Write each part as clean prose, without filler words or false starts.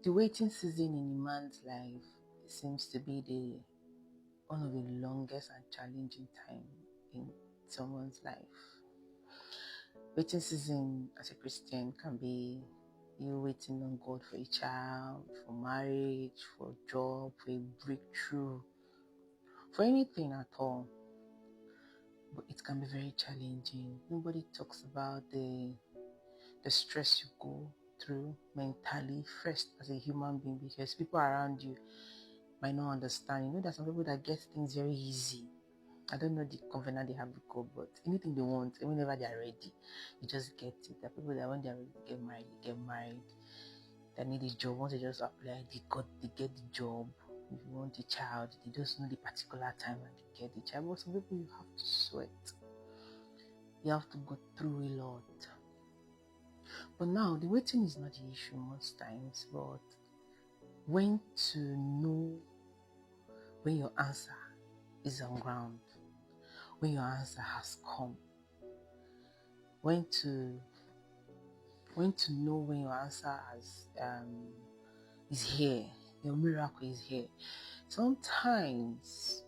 The waiting season in a man's life seems to be one of the longest and challenging time in someone's life. Waiting season as a Christian can be you waiting on God for a child, for marriage, for a job, for a breakthrough, for anything at all. But it can be very challenging. Nobody talks about the stress you go through mentally first as a human being, because people around you might not understand. There's some people that get things very easy. I don't know the covenant they have with God, but anything they want, whenever they are ready, you just get it. There are people that when they are ready to get married, they get married. They need a job, once they just apply, they get the job. If you want a child, they just know the particular time and they get the child. But some people, you have to sweat. You have to go through a lot. But now, the waiting is not the issue most times, but when to know when your answer is on ground, when your answer has come, when to know when your answer is here, your miracle is here. Sometimes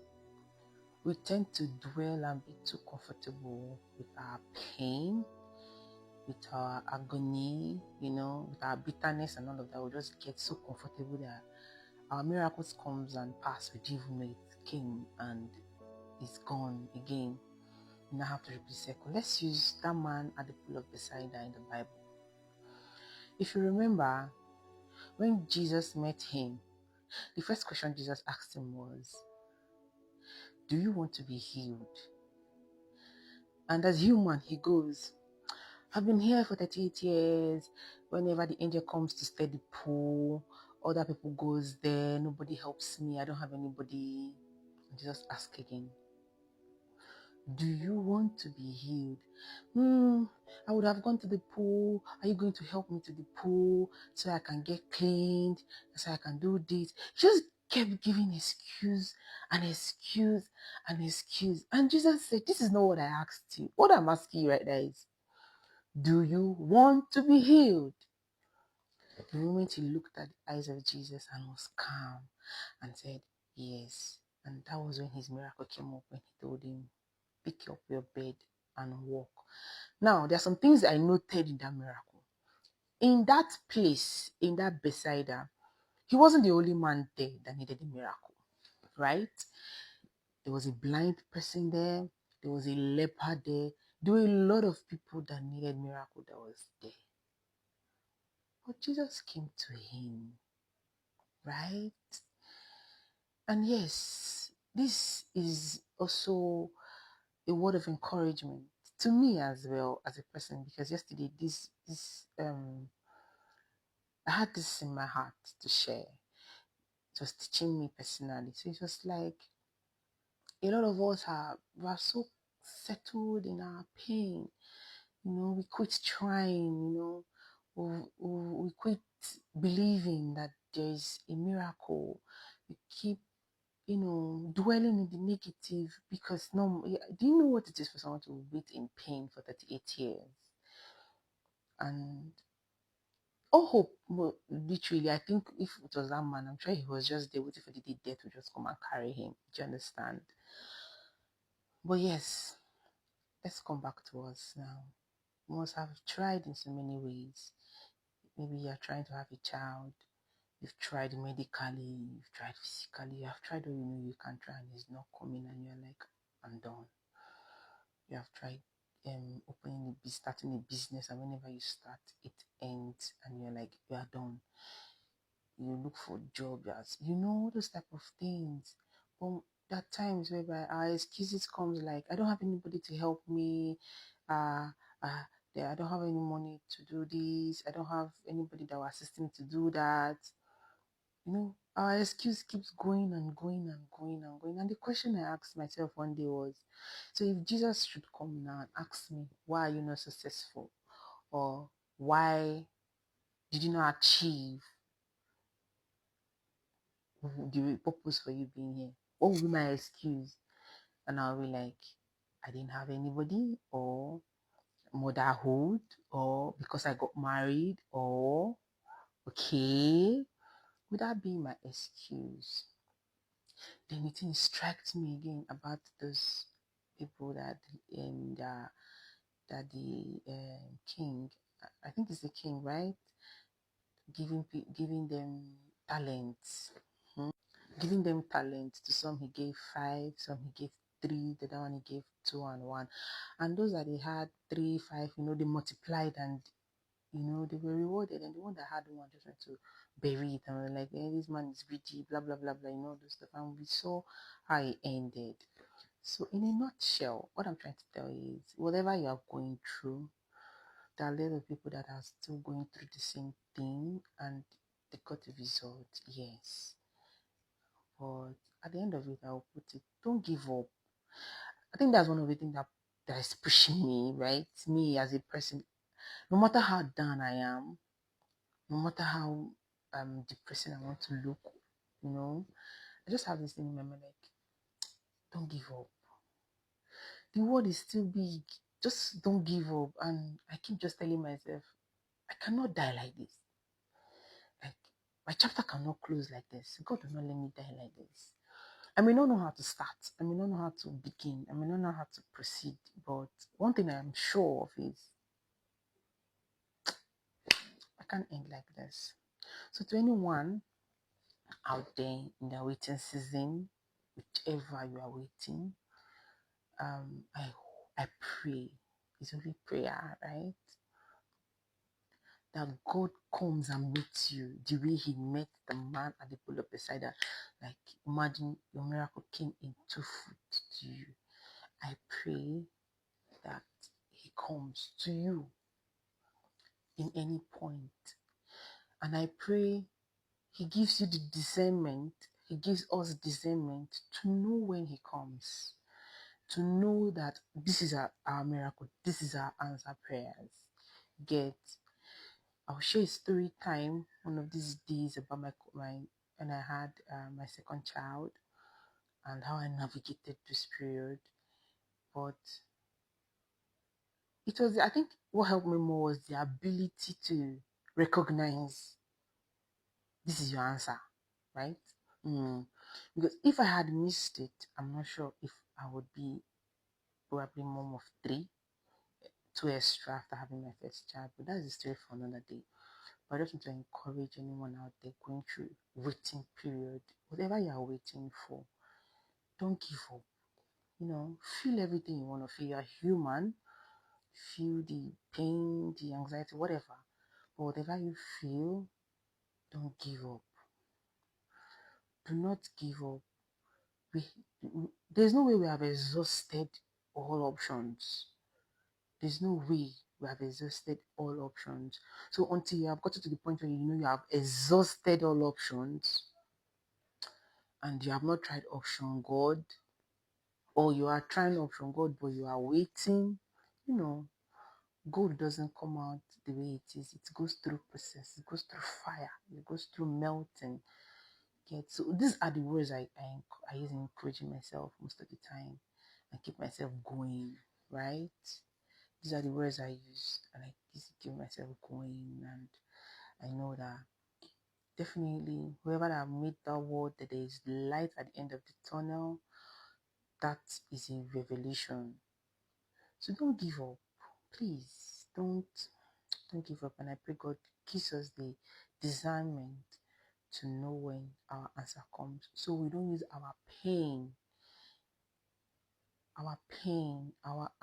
we tend to dwell and be too comfortable with our pain, with our agony, with our bitterness and all of that. We just get so comfortable that our miracles comes and pass. We didn't even know it came and it's gone again. You now have to repeat cycle. Let's use that man at the pool of Bethesda in the Bible. If you remember, when Jesus met him, the first question Jesus asked him was, do you want to be healed? And as human, he goes, I've been here for 38 years. Whenever the angel comes to stir the pool, other people goes there. Nobody helps me. I don't have anybody. And Jesus asked again, do you want to be healed? I would have gone to the pool. Are you going to help me to the pool so I can get cleaned, so I can do this? He just kept giving excuse and excuse and excuse. And Jesus said, this is not what I asked you. What I'm asking you right now is, do you want to be healed? The moment he looked at the eyes of Jesus and was calm and said, yes. And that was when his miracle came up, when he told him, pick up your bed and walk. Now, there are some things I noted in that miracle. In that place, in that Bethesda, he wasn't the only man there that needed a miracle, right? There was a blind person there. There was a leper there. There were a lot of people that needed miracle that was there. But Jesus came to him, right? And yes, this is also a word of encouragement to me as well as a person, because yesterday I had this in my heart to share. It was teaching me personally. So it was like a lot of us were so settled in our pain. We quit trying, we quit believing that there's a miracle. We keep dwelling in the negative, because do you know what it is for someone to wait in pain for 38 years? And all hope, literally, I think if it was that man, I'm sure he was just there waiting for the day death to just come and carry him. Do you understand? But yes, let's come back to us now. You must have tried in so many ways. Maybe you're trying to have a child. You've tried medically, you've tried physically, you have tried all you can try, and it's not coming, and you're like, I'm done. You have tried starting a business, and whenever you start, it ends, and you're like, you are done. You look for jobs, those type of things. But there are times whereby our excuses comes like, I don't have anybody to help me. I don't have any money to do this. I don't have anybody that will assist me to do that. Our excuse keeps going and going and going and going. And the question I asked myself one day was, so if Jesus should come now and ask me, why are you not successful? Or why did you not achieve the purpose for you being here? What would be my excuse? And I'll be like, I didn't have anybody, or motherhood, or because I got married, or okay, Would that be my excuse? Then it instructs me again about those people that the king, I think it's the king, right? Giving them talents. Giving them talents. To some he gave 5, some he gave 3, the other one he gave 2 and 1. And those that they had 3, 5, they multiplied, and they were rewarded. And the one that had 1 just went to bury it, and were like, this man is greedy, blah blah blah blah, those stuff. And we saw how it ended. So in a nutshell, what I'm trying to tell you is, whatever you are going through, there are a lot of people that are still going through the same thing, and they got a result, yes. But at the end of it, I'll put it, don't give up. I think that's one of the things that is pushing me, right? Me as a person, no matter how down I am, no matter how depressing I want to look, I just have this thing in my mind, like, don't give up. The world is still big. Just don't give up. And I keep just telling myself, I cannot die like this. Like, my chapter cannot close like this. God will not let me die like this. I may not know how to start. I may not know how to begin. I may not know how to proceed. But one thing I am sure of is, I can't end like this. So to anyone out there in the waiting season, whichever you are waiting, I pray, it's only prayer, right? That God comes and meets you the way he met the man at the pool of Bethesda. Like, imagine your miracle came in 2 foot to you. I pray that he comes to you in any point. And I pray he gives you the discernment, he gives us discernment to know when he comes, to know that this is our miracle, this is our answer prayers. I'll share a story time one of these days about my when I had my second child, and how I navigated this period. But it was, I think what helped me more was the ability to recognize this is your answer, right? Because if I had missed it, I'm not sure if I would be probably mom of 3, 2 extra after having my first child. But that's a story for another day. But I just want to encourage anyone out there going through waiting period, whatever you are waiting for, don't give up. Feel everything you want to feel. You're human. Feel the pain, the anxiety, whatever. But whatever you feel, don't give up. Do not give up. There's no way we have exhausted all options. There's no way we have exhausted all options. So until you have gotten to the point where you have exhausted all options, and you have not tried option God, or you are trying option God but you are waiting, gold doesn't come out the way it is. It goes through process, it goes through fire, it goes through melting. So these are the words I use in encouraging myself most of the time and keep myself going, right? These are the words I use, and I keep myself going. And I know that definitely whoever that made that word that there is light at the end of the tunnel, that is a revelation. So don't give up. Please don't give up. And I pray God gives us the discernment to know when our answer comes, so we don't use our pain, our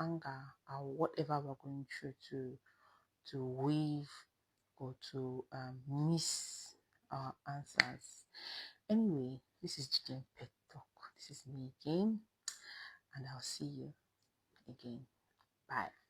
anger, our whatever we're going through to waive or to miss our answers. Anyway, this is Jigen Pet Talk. This is me again, and I'll see you again. Bye.